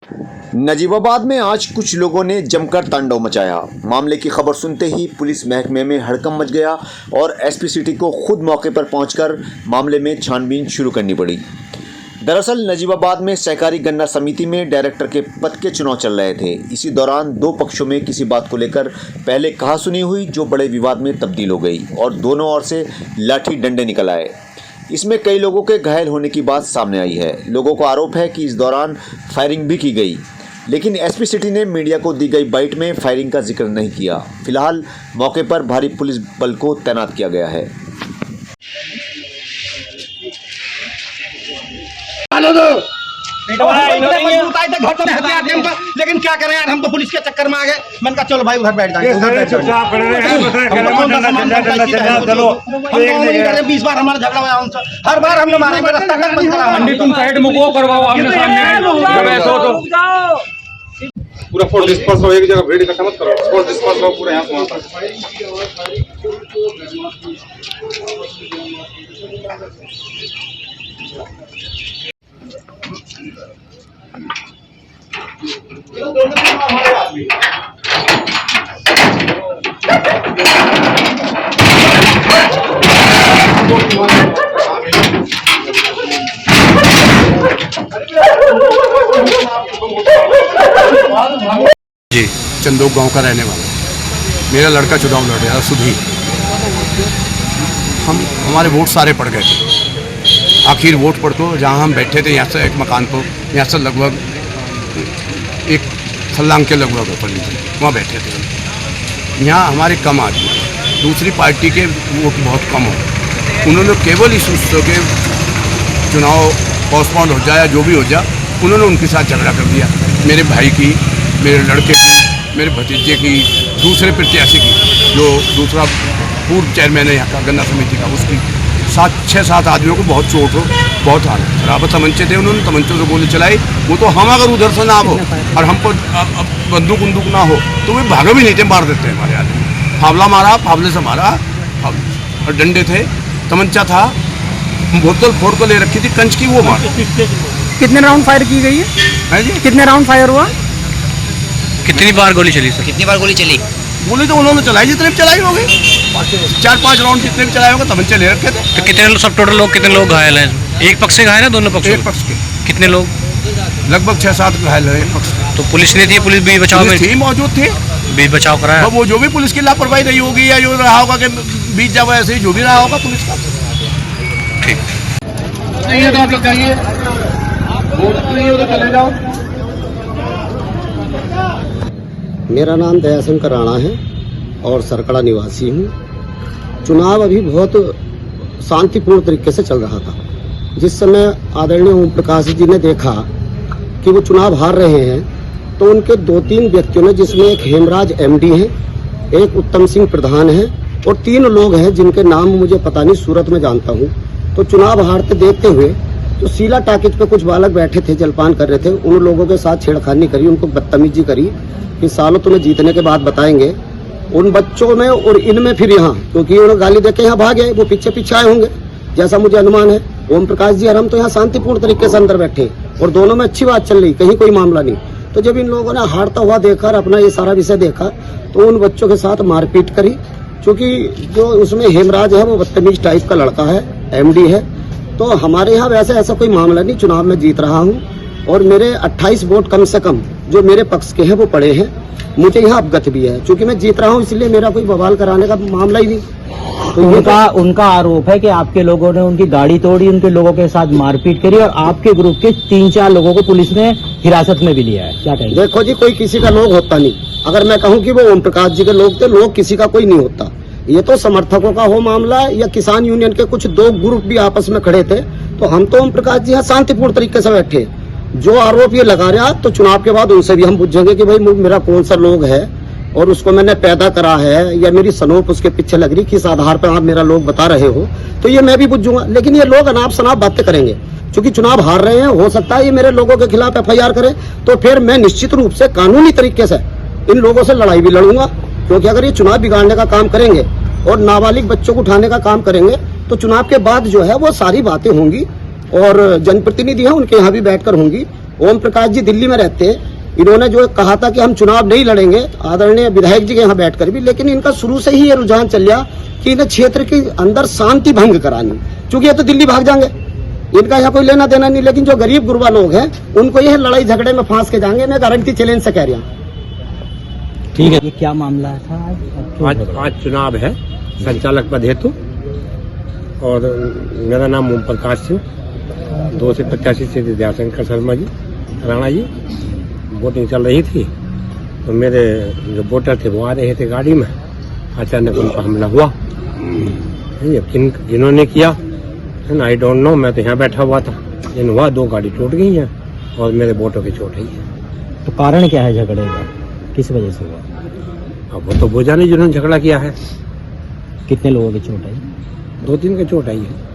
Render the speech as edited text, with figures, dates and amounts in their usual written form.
नजीबाबाद में आज कुछ लोगों ने जमकर तांडव मचाया। मामले की खबर सुनते ही पुलिस महकमे में हड़कंप मच गया और एसपी सिटी को खुद मौके पर पहुंचकर मामले में छानबीन शुरू करनी पड़ी। दरअसल नजीबाबाद में सहकारी गन्ना समिति में डायरेक्टर के पद के चुनाव चल रहे थे। इसी दौरान दो पक्षों में किसी बात को लेकर पहले कहासुनी हुई, जो बड़े विवाद में तब्दील हो गई और दोनों ओर से लाठी डंडे निकल आए। इसमें कई लोगों के घायल होने की बात सामने आई है। लोगों का आरोप है कि इस दौरान फायरिंग भी की गई, लेकिन एसपी सिटी ने मीडिया को दी गई बाइट में फायरिंग का जिक्र नहीं किया। फिलहाल मौके पर भारी पुलिस बल को तैनात किया गया है। लेकिन क्या करें यार, हम तो पुलिस के चक्कर में आ गए। मैंने कहा चलो भाई उधर बैठ जाएंगे। 20 बार हमारा झगड़ा हुआ उनसे, हर बार हमने मारेंगे, रास्ता कट बंद करा। तुम साइड में वो करवाओ, हमने सामने पूरा फोर्स डिस्पर्स हो, एक जगह भीड़ इकट्ठा मत करो, फोर्स डिस्पर्स हो पूरा यहाँ से वहाँ तक। जी चंदोक गांव का रहने वाला, मेरा लड़का चुनाव लड़ रहा सुधीर। हमारे वोट सारे पड़ गए थे। आखिर वोट पड़ तो जहाँ हम बैठे थे, यहाँ से एक मकान को, यहाँ से लगभग एक फल्लांग के लगभग ऊपर वहाँ बैठे थे। यहाँ हमारे कम आदमी, दूसरी पार्टी के वोट बहुत कम हो। उन्होंने केवल इस उत्सव के चुनाव पोस्टपोन हो जाए, जो भी हो जाए, उन्होंने उनके साथ झगड़ा कर दिया। मेरे भाई की, मेरे लड़के की, मेरे भतीजे की, दूसरे प्रत्याशी की, जो दूसरा पूर्व चेयरमैन है यहाँ का गन्ना समिति का, उसकी 6-7 आदमियों को बहुत चोट हो, बहुत हालत खराब। तमंचे थे, उन्होंने तमंचों से गोली चलाई। वो तो हम अगर उधर से ना हो और हमको बंदूक उंदूक ना हो तो वे भागा भी नहीं थे, मार देते हैं हमारे आदमी। फावला मारा, फावले से मारा, और डंडे थे, तमंचा था, बोतल फोड़ को ले रखी थी कंच की, वो मार। कितने राउंड फायर की गई है जी? कितने राउंड फायर हुआ? कितनी बार गोली चली सर? कितनी बार गोली चली? गोली तो उन्होंने चलाई जितने भी चलाई होगी, 4-5 राउंड जितने भी चलाए होंगे, तमंचे ले रखे थे। तो कितने सब टोटल लोग, कितने लोग घायल हैं? एक पक्ष से घायल है, दोनों पक्ष? एक पक्ष के। कितने लोग? लगभग 6-7 घायल है एक पक्ष के। तो पुलिस ने थी, पुलिस भी बचाव में थी, मौजूद थी, भी बचाव कराया। तो वो जो भी पुलिस की लापरवाही रही होगी या जो रहा होगा कि बीच जाओ, ऐसे ही जो भी रहा होगा पुलिस का। ठीक नहीं है तो आप लोग जाइए, वोट नहीं हो तो चले जाओ। मेरा नाम दयाशंकर राणा है और सरकड़ा निवासी हूँ। चुनाव अभी बहुत शांतिपूर्ण तरीके से चल रहा था। जिस समय आदरणीय ओम प्रकाश जी ने देखा कि वो चुनाव हार रहे हैं, तो उनके 2-3 व्यक्तियों ने, जिसमें एक हेमराज एमडी है, एक उत्तम सिंह प्रधान है और 3 लोग हैं जिनके नाम मुझे पता नहीं, सूरत में जानता हूँ। तो चुनाव हारते देखते हुए तो शीला टाकिज पे कुछ बालक बैठे थे, जलपान कर रहे थे, उन लोगों के साथ छेड़खानी करी, उनको बदतमीजी करी कि सालों तुम्हें जीतने के बाद बताएंगे। उन बच्चों में और इनमें फिर यहाँ, क्योंकि उन्होंने गाली देके यहाँ भागे, वो पीछे आए होंगे जैसा मुझे अनुमान है। ओम प्रकाश जी और हम तो यहाँ शांतिपूर्ण तरीके से अंदर बैठे और दोनों में अच्छी बात चल रही, कहीं कोई मामला नहीं। तो जब इन लोगों ने हारता हुआ देखा और अपना ये सारा विषय देखा, तो उन बच्चों के साथ मारपीट करी। क्योंकि जो उसमें हेमराज है वो बदतमीज टाइप का लड़का है, एमडी है। तो हमारे यहाँ वैसे ऐसा कोई मामला नहीं, चुनाव में जीत रहा हूँ और मेरे 28 वोट कम से कम जो मेरे पक्ष के हैं वो पड़े हैं। मुझे यहाँ अवगत भी है, क्योंकि मैं जीत रहा हूँ, इसलिए मेरा कोई बवाल कराने का मामला ही नहीं। तो उनका आरोप है कि आपके लोगों ने उनकी गाड़ी तोड़ी, उनके लोगों के साथ मारपीट करी और आपके ग्रुप के 3-4 लोगों को पुलिस ने हिरासत में भी लिया है। क्या कहेंगे? देखो जी, कोई किसी का लोग होता नहीं। अगर मैं कहूँ कि वो ओम प्रकाश जी के लोग थे, लोग किसी का कोई नहीं होता। ये तो समर्थकों का हो मामला, या किसान यूनियन के कुछ 2 ग्रुप भी आपस में खड़े थे। तो हम तो ओम प्रकाश जी यहाँ शांतिपूर्ण तरीके से बैठे। जो आरोप ये लगा रहा, तो चुनाव के बाद उनसे भी हम पूछेंगे कि भाई मेरा कौन सा लोग है और उसको मैंने पैदा करा है या मेरी सनोप उसके पीछे लग रही, किस आधार पर आप मेरा लोग बता रहे हो, तो ये मैं भी पूछूंगा। लेकिन ये लोग अनाप शनाप बातें करेंगे, क्योंकि चुनाव हार रहे हैं। हो सकता है ये मेरे लोगों के खिलाफ FIR करें, तो फिर मैं निश्चित रूप से कानूनी तरीके से इन लोगों से लड़ाई भी लड़ूंगा। क्योंकि अगर ये चुनाव बिगाड़ने का काम करेंगे और नाबालिग बच्चों को उठाने का काम करेंगे, तो चुनाव के बाद जो है वो सारी बातें होंगी और जनप्रतिनिधि हैं उनके यहाँ भी बैठकर होंगी। ओम प्रकाश जी दिल्ली में रहते हैं, इन्होंने जो कहा था कि हम चुनाव नहीं लड़ेंगे आदरणीय विधायक जी के यहाँ बैठकर भी, लेकिन इनका शुरू से ही ये रुझान चल गया कि इन्हें क्षेत्र के अंदर शांति भंग करानी, क्योंकि ये तो दिल्ली भाग जाएंगे, इनका यहाँ कोई लेना देना नहीं। लेकिन जो गरीब गुरबा लोग हैं उनको यह लड़ाई झगड़े में फांस के जाएंगे, मैं गारंटी चैलेंज से कह रहा हूँ। ठीक है, ये क्या मामला था आज चुनाव है संचालक पद हेतु, और मेरा नाम ओम प्रकाश सिंह, 2 से 85 से दयाशंकर शर्मा जी राणा जी। वोटिंग चल रही थी तो मेरे जो वोटर थे वो आ रहे थे गाड़ी में, अचानक उन पर हमला हुआ। जिन्होंने किया है ना, आई डोंट नो, मैं तो यहाँ बैठा हुआ था। इन हुआ 2 गाड़ी टूट गई हैं और मेरे वोटों की चोट आई है। तो कारण क्या है झगड़े का, किस वजह से हुआ? अब वो तो वो जाने जिन्होंने झगड़ा किया है। कितने लोगों की चोट आई? 2-3 की चोट आई है।